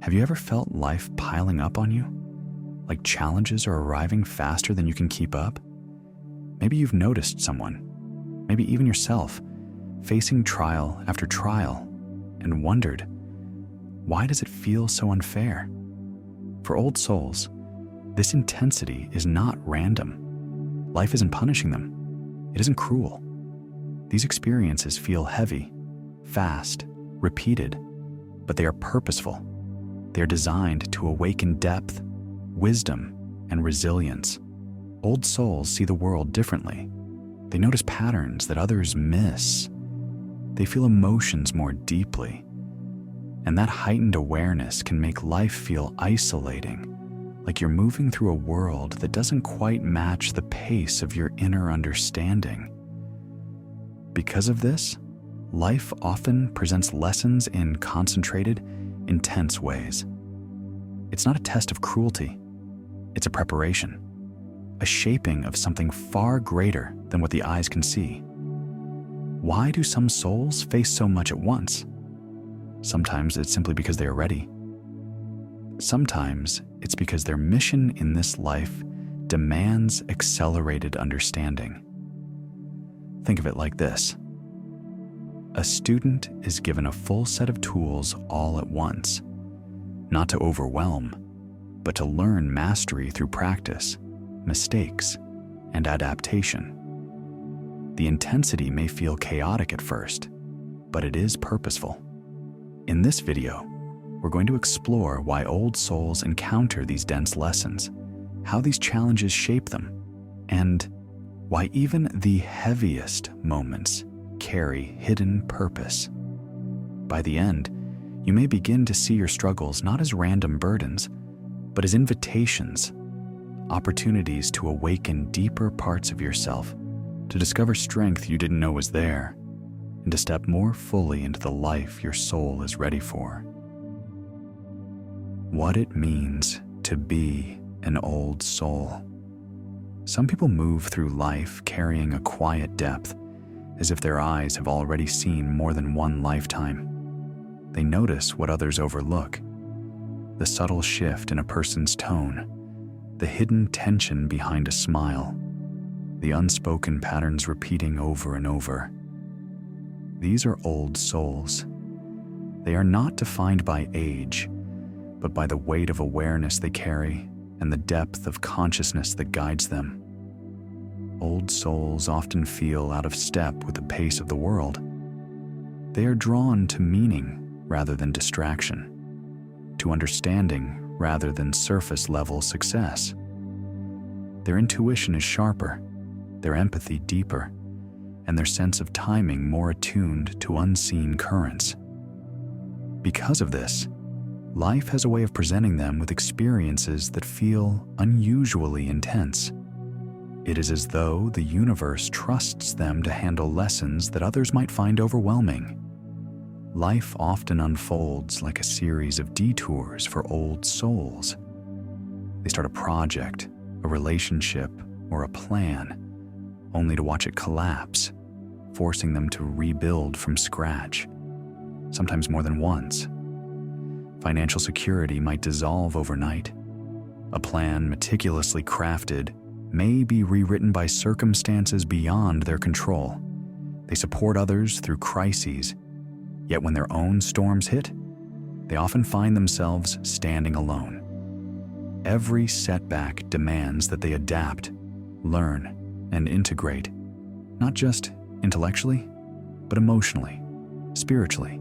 Have you ever felt life piling up on you? Like challenges are arriving faster than you can keep up? Maybe you've noticed someone, maybe even yourself, facing trial after trial and wondered, why does it feel so unfair? For old souls, this intensity is not random. Life isn't punishing them. It isn't cruel. These experiences feel heavy, fast, repeated, but they are purposeful. They are designed to awaken depth, wisdom, and resilience. Old souls see the world differently. They notice patterns that others miss. They feel emotions more deeply. And that heightened awareness can make life feel isolating, like you're moving through a world that doesn't quite match the pace of your inner understanding. Because of this, life often presents lessons in concentrated, intense ways. It's not a test of cruelty. It's a preparation, a shaping of something far greater than what the eyes can see. Why do some souls face so much at once? Sometimes it's simply because they are ready. Sometimes it's because their mission in this life demands accelerated understanding. Think of it like this. A student is given a full set of tools all at once, not to overwhelm, but to learn mastery through practice, mistakes, and adaptation. The intensity may feel chaotic at first, but it is purposeful. In this video, we're going to explore why old souls encounter these dense lessons, how these challenges shape them, and why even the heaviest moments carry hidden purpose. By the end, you may begin to see your struggles not as random burdens, but as invitations, opportunities to awaken deeper parts of yourself, to discover strength you didn't know was there, and to step more fully into the life your soul is ready for. What it means to be an old soul. Some people move through life carrying a quiet depth, as if their eyes have already seen more than one lifetime. They notice what others overlook, the subtle shift in a person's tone, the hidden tension behind a smile, the unspoken patterns repeating over and over. These are old souls. They are not defined by age, but by the weight of awareness they carry and the depth of consciousness that guides them. Old souls often feel out of step with the pace of the world. They are drawn to meaning rather than distraction, to understanding rather than surface-level success. Their intuition is sharper, their empathy deeper, and their sense of timing more attuned to unseen currents. Because of this, life has a way of presenting them with experiences that feel unusually intense. It is as though the universe trusts them to handle lessons that others might find overwhelming. Life often unfolds like a series of detours for old souls. They start a project, a relationship, or a plan, only to watch it collapse, forcing them to rebuild from scratch, sometimes more than once. Financial security might dissolve overnight. A plan meticulously crafted may be rewritten by circumstances beyond their control. They support others through crises, yet when their own storms hit, they often find themselves standing alone. Every setback demands that they adapt, learn, and integrate, not just intellectually, but emotionally, spiritually,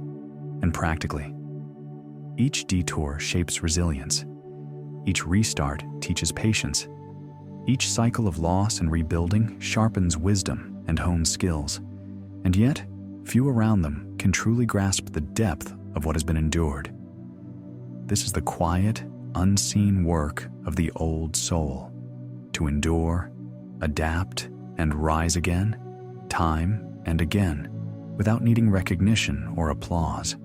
and practically. Each detour shapes resilience. Each restart teaches patience. Each cycle of loss and rebuilding sharpens wisdom and hones skills. And yet, few around them can truly grasp the depth of what has been endured. This is the quiet, unseen work of the old soul, to endure, adapt, and rise again, time and again, without needing recognition or applause.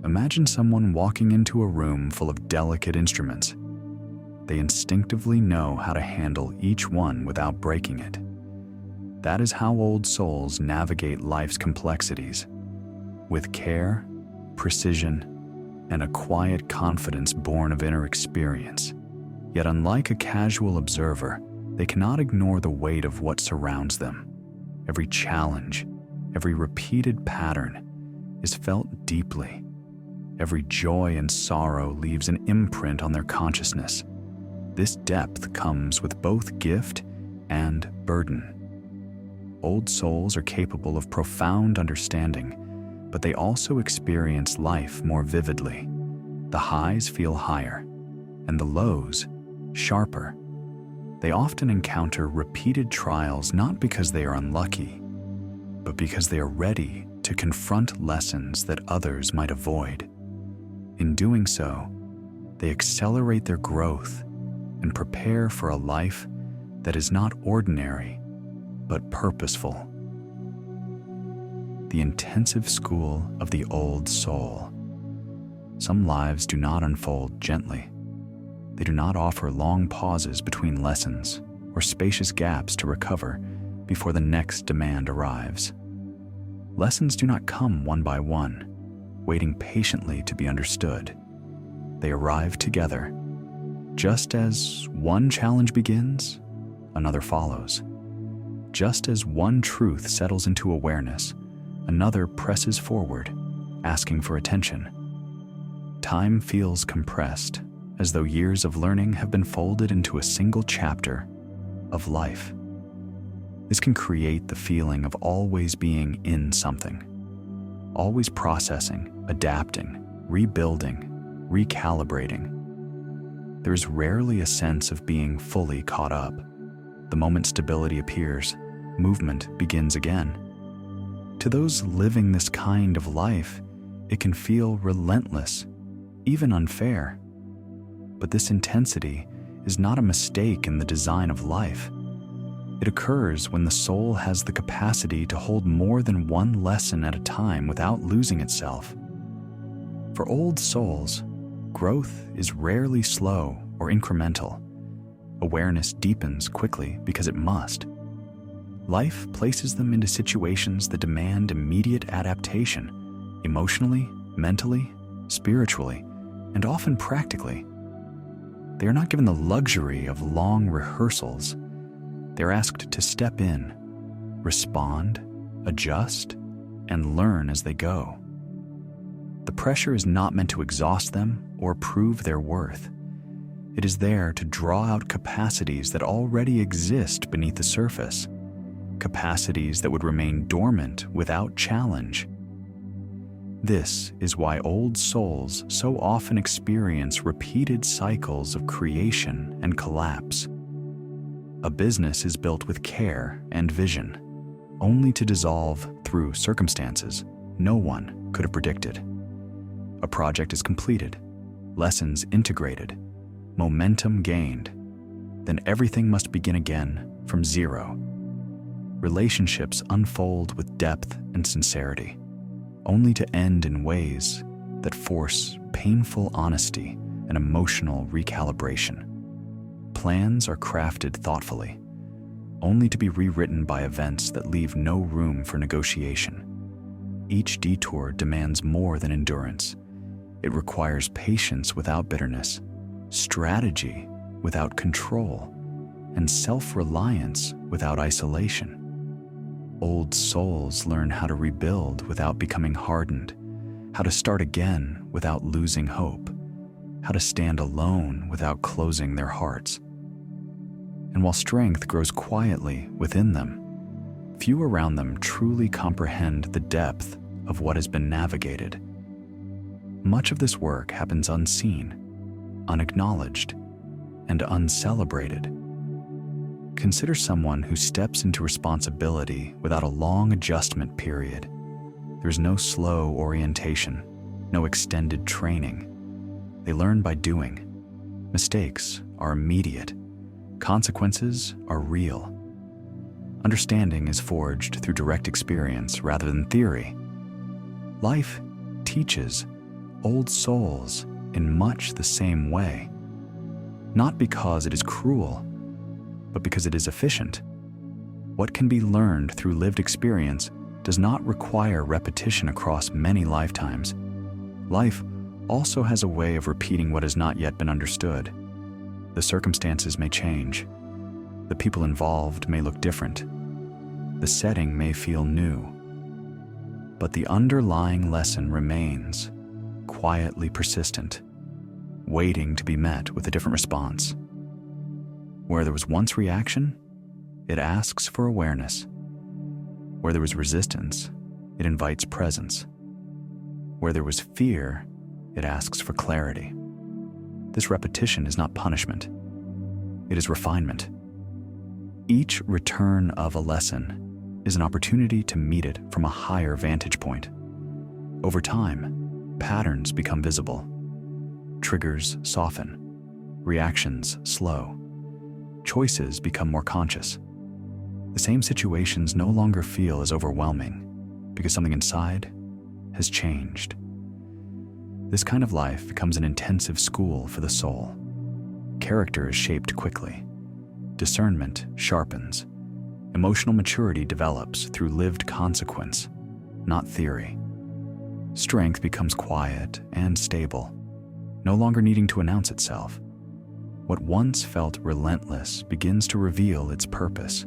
Imagine someone walking into a room full of delicate instruments. They instinctively know how to handle each one without breaking it. That is how old souls navigate life's complexities, with care, precision, and a quiet confidence born of inner experience. Yet unlike a casual observer, they cannot ignore the weight of what surrounds them. Every challenge, every repeated pattern is felt deeply. Every joy and sorrow leaves an imprint on their consciousness. This depth comes with both gift and burden. Old souls are capable of profound understanding, but they also experience life more vividly. The highs feel higher, and the lows sharper. They often encounter repeated trials not because they are unlucky, but because they are ready to confront lessons that others might avoid. In doing so, they accelerate their growth and prepare for a life that is not ordinary, but purposeful. The intensive school of the old soul. Some lives do not unfold gently. They do not offer long pauses between lessons or spacious gaps to recover before the next demand arrives. Lessons do not come one by one, waiting patiently to be understood. They arrive together. Just as one challenge begins, another follows. Just as one truth settles into awareness, another presses forward, asking for attention. Time feels compressed, as though years of learning have been folded into a single chapter of life. This can create the feeling of always being in something, always processing, adapting, rebuilding, recalibrating. There is rarely a sense of being fully caught up. The moment stability appears, movement begins again. To those living this kind of life, it can feel relentless, even unfair. But this intensity is not a mistake in the design of life. It occurs when the soul has the capacity to hold more than one lesson at a time without losing itself. For old souls, growth is rarely slow or incremental. Awareness deepens quickly because it must. Life places them into situations that demand immediate adaptation, emotionally, mentally, spiritually, and often practically. They are not given the luxury of long rehearsals. They are asked to step in, respond, adjust, and learn as they go. The pressure is not meant to exhaust them or prove their worth. It is there to draw out capacities that already exist beneath the surface, capacities that would remain dormant without challenge. This is why old souls so often experience repeated cycles of creation and collapse. A business is built with care and vision, only to dissolve through circumstances no one could have predicted. A project is completed, lessons integrated, momentum gained. Then everything must begin again from zero. Relationships unfold with depth and sincerity, only to end in ways that force painful honesty and emotional recalibration. Plans are crafted thoughtfully, only to be rewritten by events that leave no room for negotiation. Each detour demands more than endurance. It requires patience without bitterness, strategy without control, and self-reliance without isolation. Old souls learn how to rebuild without becoming hardened, how to start again without losing hope, how to stand alone without closing their hearts. And while strength grows quietly within them, few around them truly comprehend the depth of what has been navigated. Much of this work happens unseen, unacknowledged, and uncelebrated. Consider someone who steps into responsibility without a long adjustment period. There's no slow orientation, no extended training. They learn by doing. Mistakes are immediate. Consequences are real. Understanding is forged through direct experience rather than theory. Life teaches old souls in much the same way, not because it is cruel, but because it is efficient. What can be learned through lived experience does not require repetition across many lifetimes. Life also has a way of repeating what has not yet been understood. The circumstances may change. The people involved may look different. The setting may feel new. But the underlying lesson remains, quietly persistent, waiting to be met with a different response. Where there was once reaction, it asks for awareness. Where there was resistance, it invites presence. Where there was fear, it asks for clarity. This repetition is not punishment. It is refinement. Each return of a lesson is an opportunity to meet it from a higher vantage point. Over time, patterns become visible. Triggers soften. Reactions slow. Choices become more conscious. The same situations no longer feel as overwhelming because something inside has changed. This kind of life becomes an intensive school for the soul. Character is shaped quickly. Discernment sharpens. Emotional maturity develops through lived consequence, not theory. Strength becomes quiet and stable, no longer needing to announce itself. What once felt relentless begins to reveal its purpose,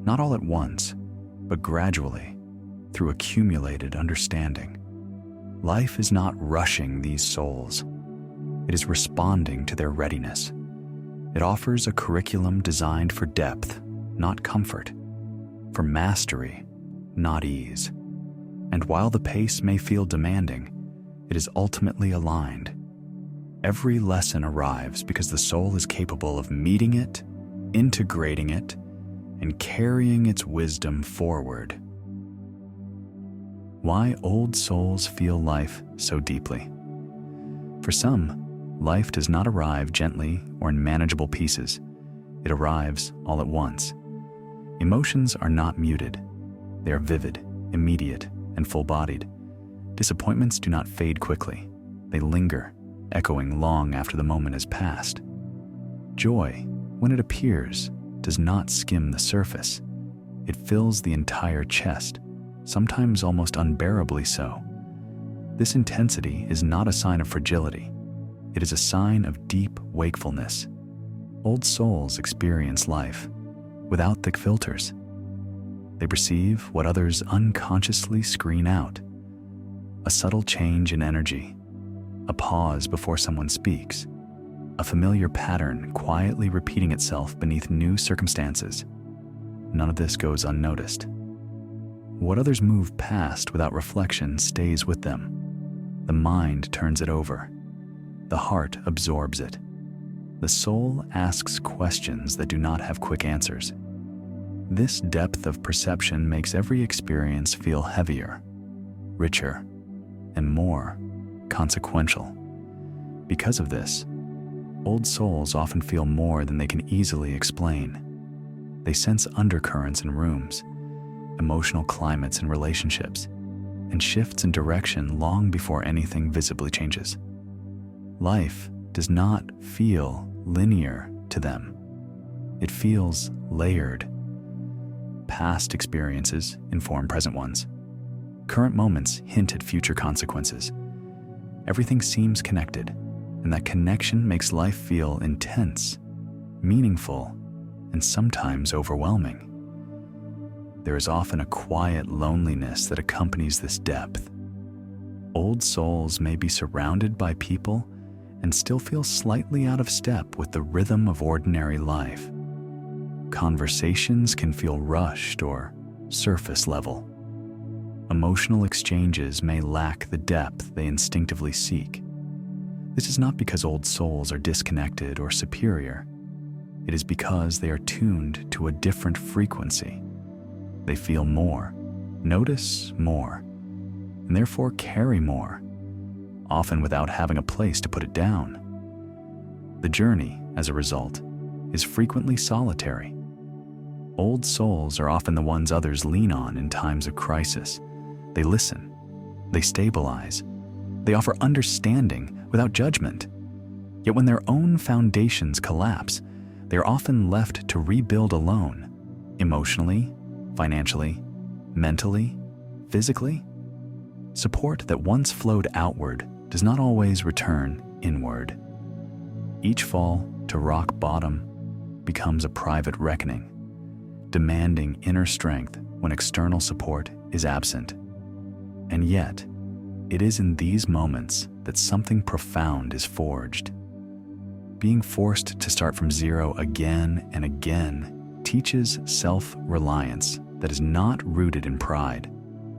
not all at once, but gradually, through accumulated understanding. Life is not rushing these souls. It is responding to their readiness. It offers a curriculum designed for depth, not comfort, for mastery, not ease. And while the pace may feel demanding, it is ultimately aligned. Every lesson arrives because the soul is capable of meeting it, integrating it, and carrying its wisdom forward. Why old souls feel life so deeply? For some, life does not arrive gently or in manageable pieces. It arrives all at once. Emotions are not muted. They are vivid, immediate, and full-bodied. Disappointments do not fade quickly. They linger, echoing long after the moment has passed. Joy, when it appears, does not skim the surface. It fills the entire chest, sometimes almost unbearably so. This intensity is not a sign of fragility. It is a sign of deep wakefulness. Old souls experience life without thick filters. They perceive what others unconsciously screen out. A subtle change in energy, a pause before someone speaks, a familiar pattern quietly repeating itself beneath new circumstances. None of this goes unnoticed. What others move past without reflection stays with them. The mind turns it over. The heart absorbs it. The soul asks questions that do not have quick answers. This depth of perception makes every experience feel heavier, richer, and more consequential. Because of this, old souls often feel more than they can easily explain. They sense undercurrents in rooms, emotional climates in relationships, and shifts in direction long before anything visibly changes. Life does not feel linear to them. It feels layered. Past experiences inform present ones. Current moments hint at future consequences. Everything seems connected, and that connection makes life feel intense, meaningful, and sometimes overwhelming. There is often a quiet loneliness that accompanies this depth. Old souls may be surrounded by people and still feel slightly out of step with the rhythm of ordinary life. Conversations can feel rushed or surface level. Emotional exchanges may lack the depth they instinctively seek. This is not because old souls are disconnected or superior. It is because they are tuned to a different frequency. They feel more, notice more, and therefore carry more, often without having a place to put it down. The journey, as a result, is frequently solitary. Old souls are often the ones others lean on in times of crisis. They listen, they stabilize, they offer understanding without judgment. Yet when their own foundations collapse, they are often left to rebuild alone, emotionally, financially, mentally, physically. Support that once flowed outward does not always return inward. Each fall to rock bottom becomes a private reckoning, demanding inner strength when external support is absent. And yet, it is in these moments that something profound is forged. Being forced to start from zero again and again teaches self-reliance that is not rooted in pride,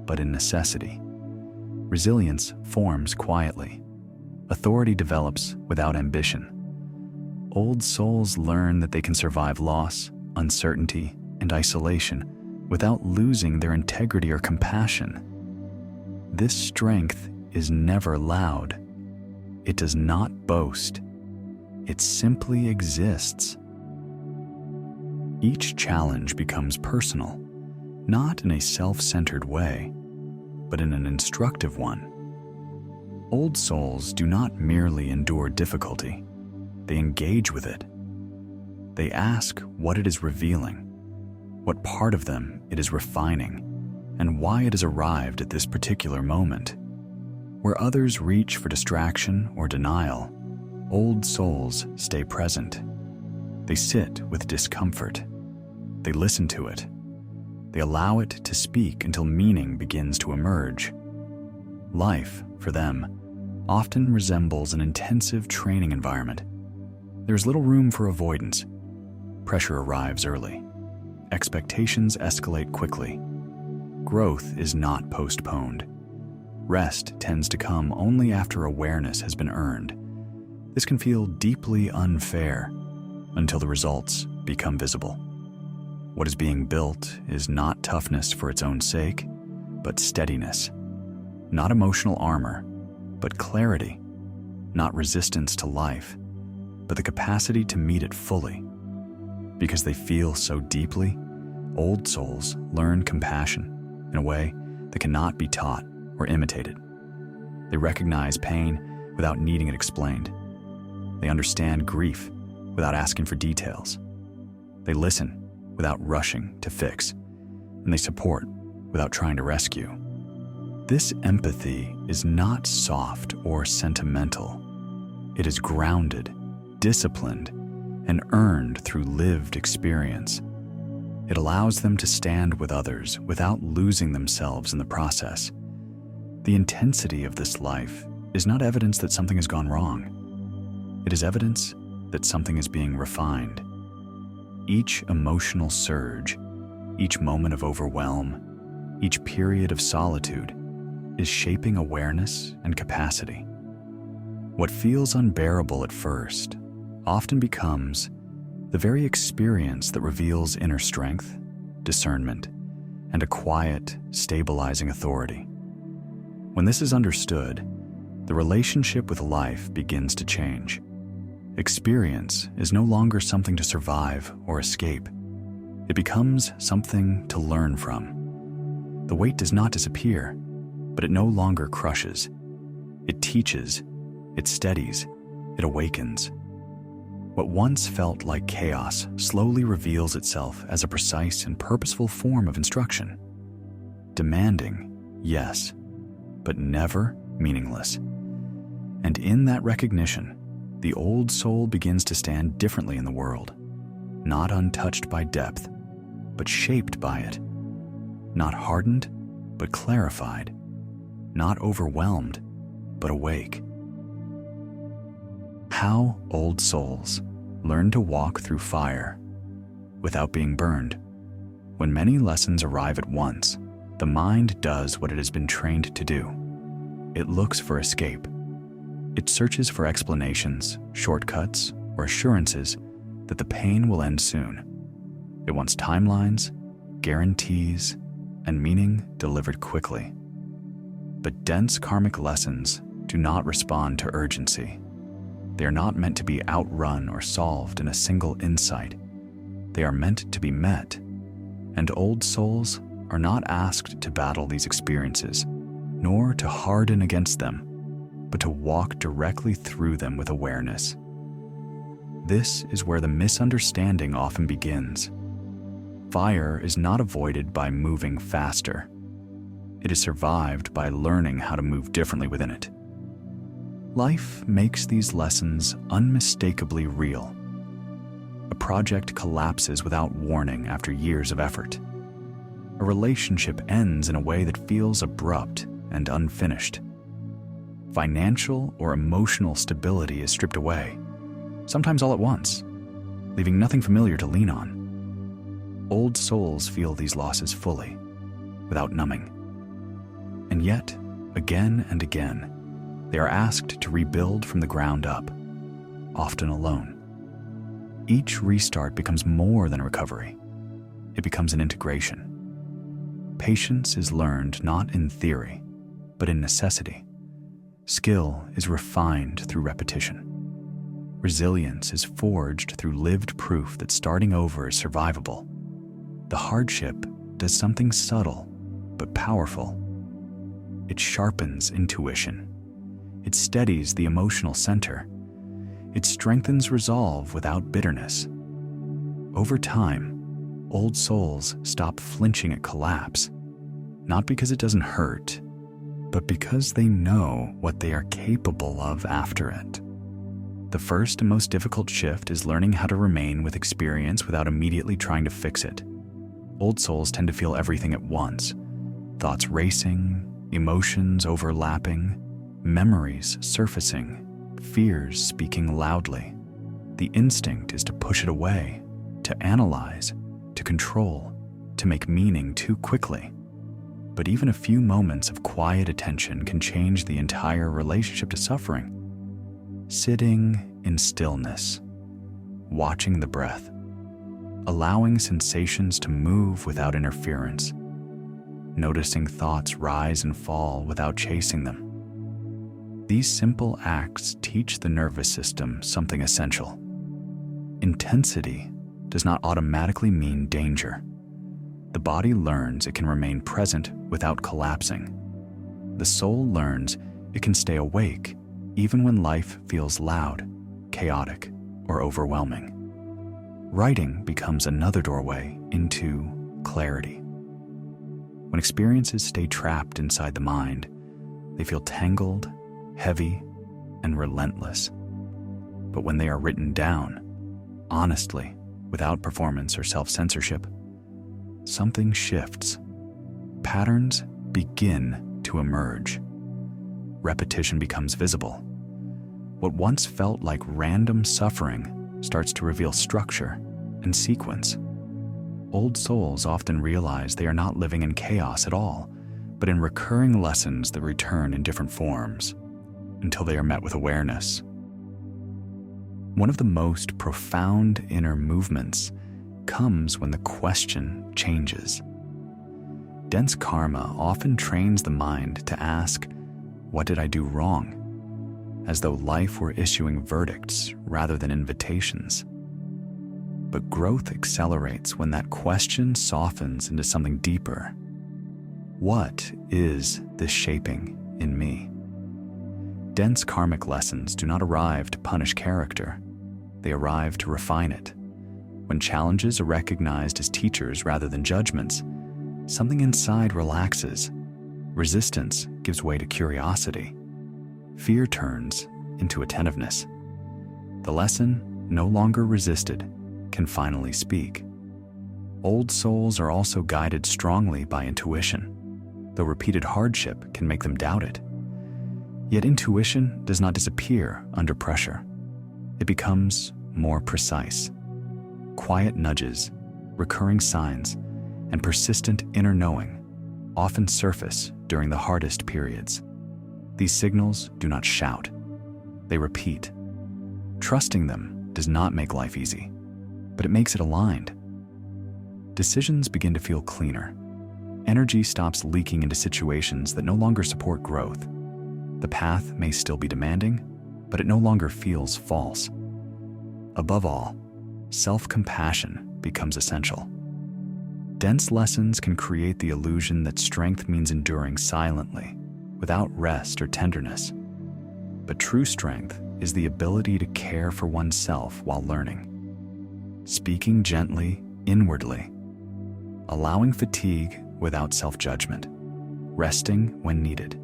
but in necessity. Resilience forms quietly. Authority develops without ambition. Old souls learn that they can survive loss, uncertainty, and isolation without losing their integrity or compassion. This strength is never loud. It does not boast. It simply exists. Each challenge becomes personal, not in a self-centered way, but in an instructive one. Old souls do not merely endure difficulty. They engage with it. They ask what it is revealing, what part of them it is refining, and why it has arrived at this particular moment. Where others reach for distraction or denial, old souls stay present. They sit with discomfort. They listen to it. They allow it to speak until meaning begins to emerge. Life, for them, often resembles an intensive training environment. There's little room for avoidance. Pressure arrives early. Expectations escalate quickly. Growth is not postponed. Rest tends to come only after awareness has been earned. This can feel deeply unfair until the results become visible. What is being built is not toughness for its own sake, but steadiness. Not emotional armor, but clarity. Not resistance to life, but the capacity to meet it fully. Because they feel so deeply, old souls learn compassion in a way that cannot be taught or imitated. They recognize pain without needing it explained. They understand grief without asking for details. They listen without rushing to fix, and they support without trying to rescue. This empathy is not soft or sentimental. It is grounded, disciplined, and earned through lived experience. It allows them to stand with others without losing themselves in the process. The intensity of this life is not evidence that something has gone wrong. It is evidence that something is being refined. Each emotional surge, each moment of overwhelm, each period of solitude is shaping awareness and capacity. What feels unbearable at first often becomes the very experience that reveals inner strength, discernment, and a quiet, stabilizing authority. When this is understood, the relationship with life begins to change. Experience is no longer something to survive or escape. It becomes something to learn from. The weight does not disappear, but it no longer crushes. It teaches, it steadies, it awakens. What once felt like chaos slowly reveals itself as a precise and purposeful form of instruction. Demanding, yes, but never meaningless. And in that recognition, the old soul begins to stand differently in the world, not untouched by depth, but shaped by it. Not hardened, but clarified. Not overwhelmed, but awake. How old souls learn to walk through fire without being burned. When many lessons arrive at once, the mind does what it has been trained to do. It looks for escape. It searches for explanations, shortcuts, or assurances that the pain will end soon. It wants timelines, guarantees, and meaning delivered quickly. But dense karmic lessons do not respond to urgency. They are not meant to be outrun or solved in a single insight. They are meant to be met, and old souls are not asked to battle these experiences, nor to harden against them, but to walk directly through them with awareness. This is where the misunderstanding often begins. Fire is not avoided by moving faster. It is survived by learning how to move differently within it. Life makes these lessons unmistakably real. A project collapses without warning after years of effort. A relationship ends in a way that feels abrupt and unfinished. Financial or emotional stability is stripped away, sometimes all at once, leaving nothing familiar to lean on. Old souls feel these losses fully, without numbing. And yet, again and again, they are asked to rebuild from the ground up, often alone. Each restart becomes more than recovery. It becomes an integration. Patience is learned not in theory, but in necessity. Skill is refined through repetition. Resilience is forged through lived proof that starting over is survivable. The hardship does something subtle but powerful. It sharpens intuition. It steadies the emotional center. It strengthens resolve without bitterness. Over time, old souls stop flinching at collapse, not because it doesn't hurt, but because they know what they are capable of after it. The first and most difficult shift is learning how to remain with experience without immediately trying to fix it. Old souls tend to feel everything at once, thoughts racing, emotions overlapping, memories surfacing, fears speaking loudly. The instinct is to push it away, to analyze, to control, to make meaning too quickly. But even a few moments of quiet attention can change the entire relationship to suffering. Sitting in stillness, watching the breath, allowing sensations to move without interference, noticing thoughts rise and fall without chasing them. These simple acts teach the nervous system something essential. Intensity does not automatically mean danger. The body learns it can remain present without collapsing. The soul learns it can stay awake even when life feels loud, chaotic, or overwhelming. Writing becomes another doorway into clarity. When experiences stay trapped inside the mind, they feel tangled, heavy, and relentless. But when they are written down, honestly, without performance or self-censorship, something shifts. Patterns begin to emerge. Repetition becomes visible. What once felt like random suffering starts to reveal structure and sequence. Old souls often realize they are not living in chaos at all, but in recurring lessons that return in different forms until they are met with awareness. One of the most profound inner movements comes when the question changes. Dense karma often trains the mind to ask, "What did I do wrong?" as though life were issuing verdicts rather than invitations. But growth accelerates when that question softens into something deeper. What is this shaping in me? Dense karmic lessons do not arrive to punish character. They arrive to refine it. When challenges are recognized as teachers rather than judgments, something inside relaxes. Resistance gives way to curiosity. Fear turns into attentiveness. The lesson, no longer resisted, can finally speak. Old souls are also guided strongly by intuition, though repeated hardship can make them doubt it. Yet intuition does not disappear under pressure. It becomes more precise. Quiet nudges, recurring signs, and persistent inner knowing often surface during the hardest periods. These signals do not shout. They repeat. Trusting them does not make life easy, but it makes it aligned. Decisions begin to feel cleaner. Energy stops leaking into situations that no longer support growth. The path may still be demanding, but it no longer feels false. Above all, self-compassion becomes essential. Dense lessons can create the illusion that strength means enduring silently, without rest or tenderness. But true strength is the ability to care for oneself while learning. Speaking gently, inwardly, allowing fatigue without self-judgment, resting when needed,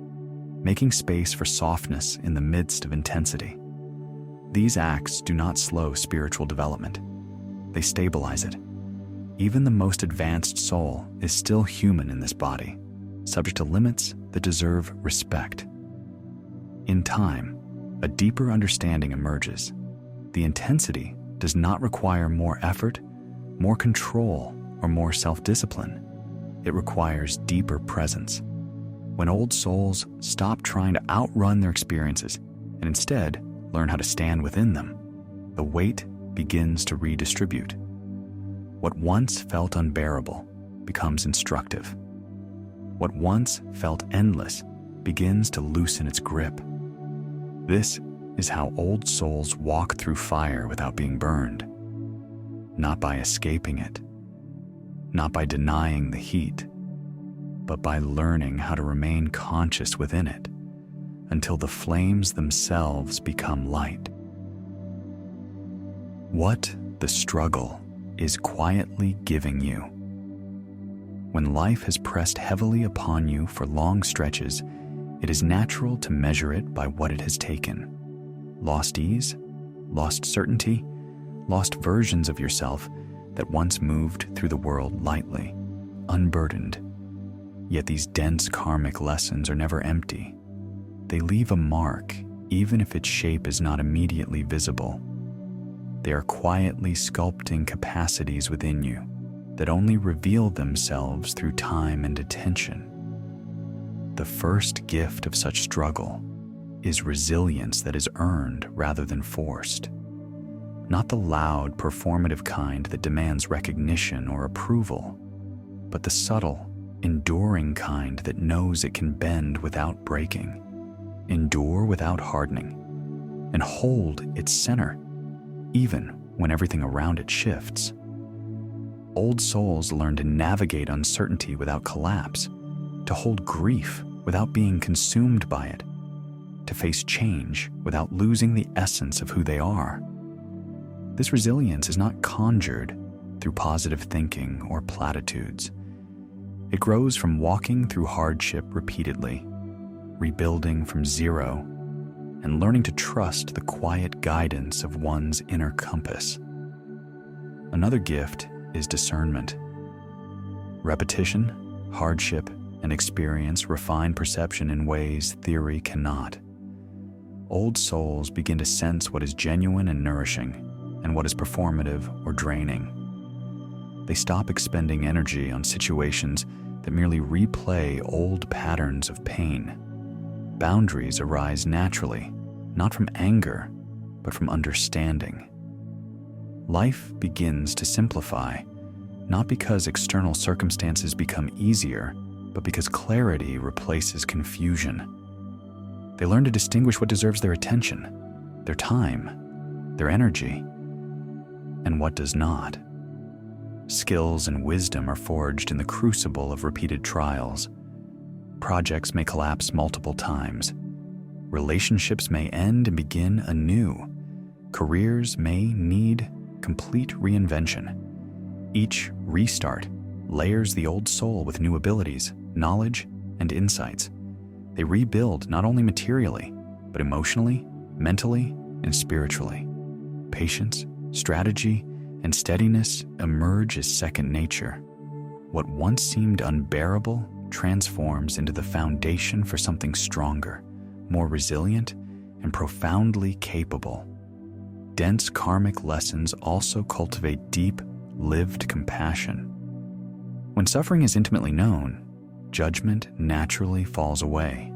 making space for softness in the midst of intensity. These acts do not slow spiritual development. They stabilize it. Even the most advanced soul is still human in this body, subject to limits that deserve respect. In time, a deeper understanding emerges. The intensity does not require more effort, more control, or more self-discipline. It requires deeper presence. When old souls stop trying to outrun their experiences and instead learn how to stand within them, the weight begins to redistribute. What once felt unbearable becomes instructive. What once felt endless begins to loosen its grip. This is how old souls walk through fire without being burned. Not by escaping it, not by denying the heat, but by learning how to remain conscious within it until the flames themselves become light. What the struggle is quietly giving you. When life has pressed heavily upon you for long stretches, it is natural to measure it by what it has taken. Lost ease, lost certainty, lost versions of yourself that once moved through the world lightly, unburdened. Yet these dense karmic lessons are never empty. They leave a mark, even if its shape is not immediately visible. They are quietly sculpting capacities within you that only reveal themselves through time and attention. The first gift of such struggle is resilience that is earned rather than forced. Not the loud, performative kind that demands recognition or approval, but the subtle, enduring kind that knows it can bend without breaking, endure without hardening, and hold its center, even when everything around it shifts. Old souls learn to navigate uncertainty without collapse, to hold grief without being consumed by it, to face change without losing the essence of who they are. This resilience is not conjured through positive thinking or platitudes. It grows from walking through hardship repeatedly, rebuilding from zero, and learning to trust the quiet guidance of one's inner compass. Another gift is discernment. Repetition, hardship, and experience refine perception in ways theory cannot. Old souls begin to sense what is genuine and nourishing, and what is performative or draining. They stop expending energy on situations that merely replay old patterns of pain. Boundaries arise naturally, not from anger, but from understanding. Life begins to simplify, not because external circumstances become easier, but because clarity replaces confusion. They learn to distinguish what deserves their attention, their time, their energy, and what does not. Skills and wisdom are forged in the crucible of repeated trials. Projects may collapse multiple times. Relationships may end and begin anew. Careers may need complete reinvention. Each restart layers the old soul with new abilities, knowledge, and insights. They rebuild not only materially, but emotionally, mentally, and spiritually. Patience, strategy, and steadiness emerge as second nature. What once seemed unbearable transforms into the foundation for something stronger, more resilient, and profoundly capable. Dense karmic lessons also cultivate deep, lived compassion. When suffering is intimately known, judgment naturally falls away.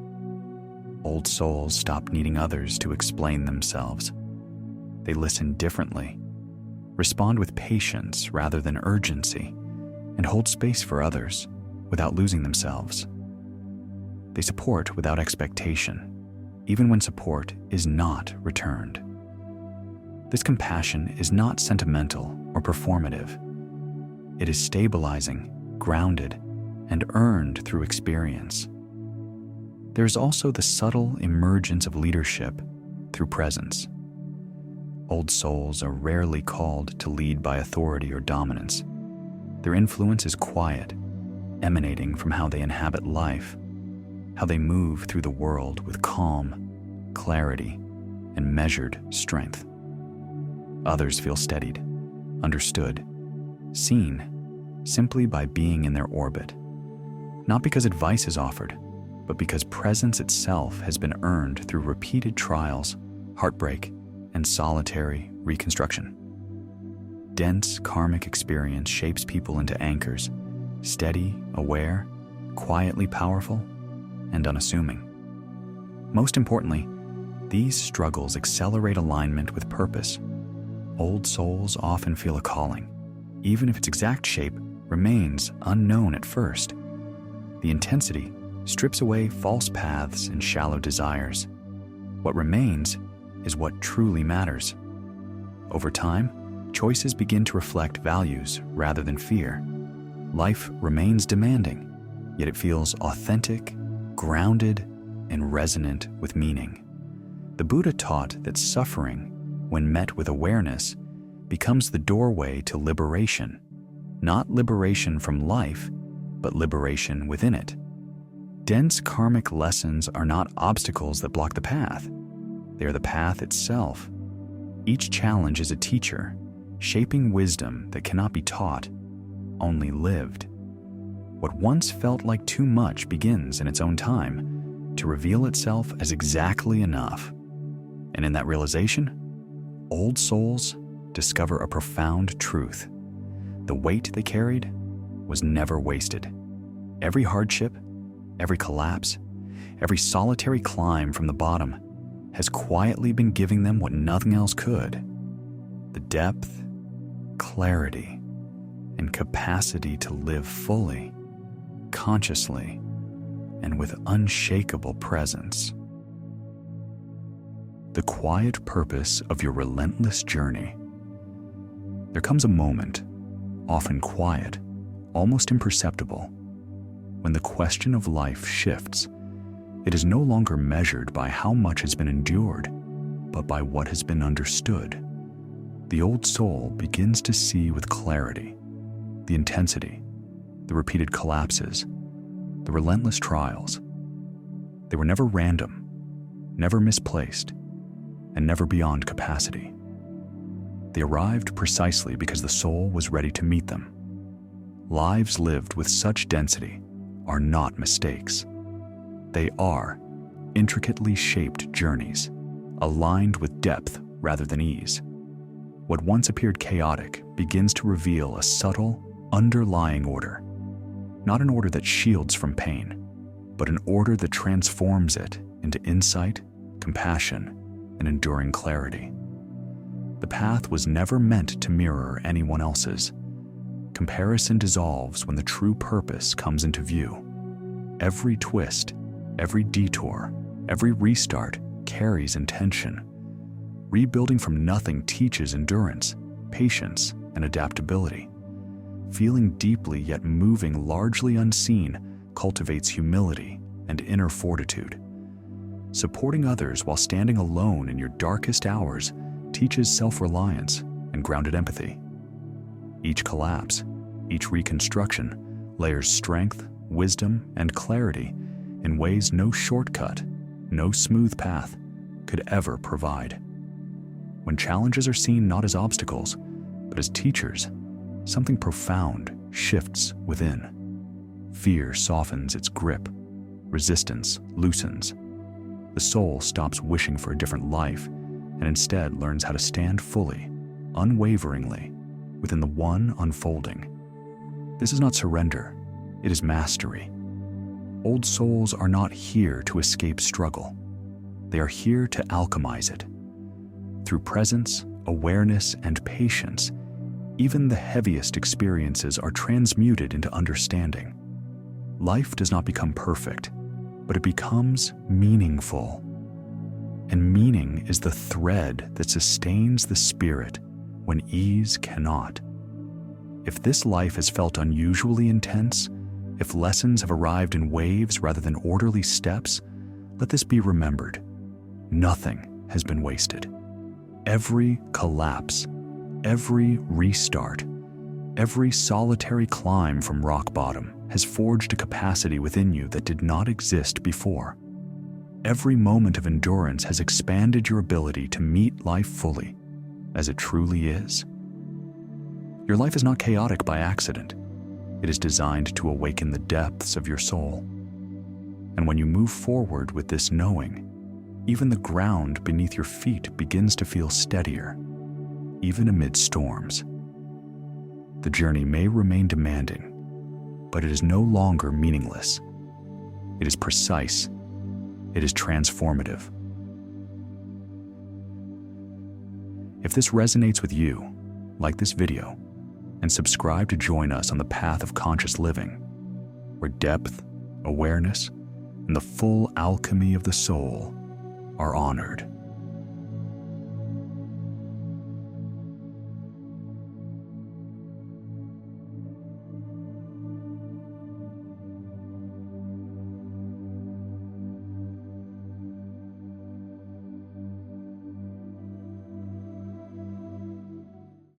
Old souls stop needing others to explain themselves. They listen differently, respond with patience rather than urgency, and hold space for others without losing themselves. They support without expectation, even when support is not returned. This compassion is not sentimental or performative. It is stabilizing, grounded, and earned through experience. There is also the subtle emergence of leadership through presence. Old souls are rarely called to lead by authority or dominance. Their influence is quiet, emanating from how they inhabit life, how they move through the world with calm, clarity, and measured strength. Others feel steadied, understood, seen, simply by being in their orbit. Not because advice is offered, but because presence itself has been earned through repeated trials, heartbreak, and solitary reconstruction. Dense karmic experience shapes people into anchors, steady, aware, quietly powerful, and unassuming. Most importantly, these struggles accelerate alignment with purpose. Old souls often feel a calling, even if its exact shape remains unknown at first. The intensity strips away false paths and shallow desires. What remains is what truly matters. Over time, choices begin to reflect values rather than fear. Life remains demanding, yet it feels authentic, grounded, and resonant with meaning. The Buddha taught that suffering, when met with awareness, becomes the doorway to liberation. Not liberation from life, but liberation within it. Dense karmic lessons are not obstacles that block the path. They are the path itself. Each challenge is a teacher, shaping wisdom that cannot be taught, only lived. What once felt like too much begins in its own time to reveal itself as exactly enough. And in that realization, old souls discover a profound truth. The weight they carried was never wasted. Every hardship, every collapse, every solitary climb from the bottom has quietly been giving them what nothing else could: the depth, clarity, and capacity to live fully, consciously, and with unshakable presence. The quiet purpose of your relentless journey. There comes a moment, often quiet, almost imperceptible, when the question of life shifts. It is no longer measured by how much has been endured, but by what has been understood. The old soul begins to see with clarity the intensity, the repeated collapses, the relentless trials. They were never random, never misplaced, and never beyond capacity. They arrived precisely because the soul was ready to meet them. Lives lived with such density are not mistakes. They are intricately shaped journeys, aligned with depth rather than ease. What once appeared chaotic begins to reveal a subtle, underlying order. Not an order that shields from pain, but an order that transforms it into insight, compassion, and enduring clarity. The path was never meant to mirror anyone else's. Comparison dissolves when the true purpose comes into view. Every twist, every detour, every restart carries intention. Rebuilding from nothing teaches endurance, patience, and adaptability. Feeling deeply yet moving largely unseen cultivates humility and inner fortitude. Supporting others while standing alone in your darkest hours teaches self-reliance and grounded empathy. Each collapse, each reconstruction layers strength, wisdom, and clarity in ways no shortcut, no smooth path could ever provide. When challenges are seen not as obstacles, but as teachers, something profound shifts within. Fear softens its grip, resistance loosens. The soul stops wishing for a different life and instead learns how to stand fully, unwaveringly, within the one unfolding. This is not surrender, it is mastery. Old souls are not here to escape struggle. They are here to alchemize it. Through presence, awareness, and patience, even the heaviest experiences are transmuted into understanding. Life does not become perfect, but it becomes meaningful. And meaning is the thread that sustains the spirit when ease cannot. If this life has felt unusually intense, if lessons have arrived in waves rather than orderly steps, let this be remembered. Nothing has been wasted. Every collapse, every restart, Every solitary climb from rock bottom has forged a capacity within you that did not exist before. Every moment of endurance has expanded your ability to meet life fully, as it truly is. Your life is not chaotic by accident. It is designed to awaken the depths of your soul. And when you move forward with this knowing, even the ground beneath your feet begins to feel steadier, even amid storms. The journey may remain demanding, but it is no longer meaningless. It is precise. It is transformative. If this resonates with you, like this video, and subscribe to join us on the path of conscious living, where depth, awareness, and the full alchemy of the soul are honored.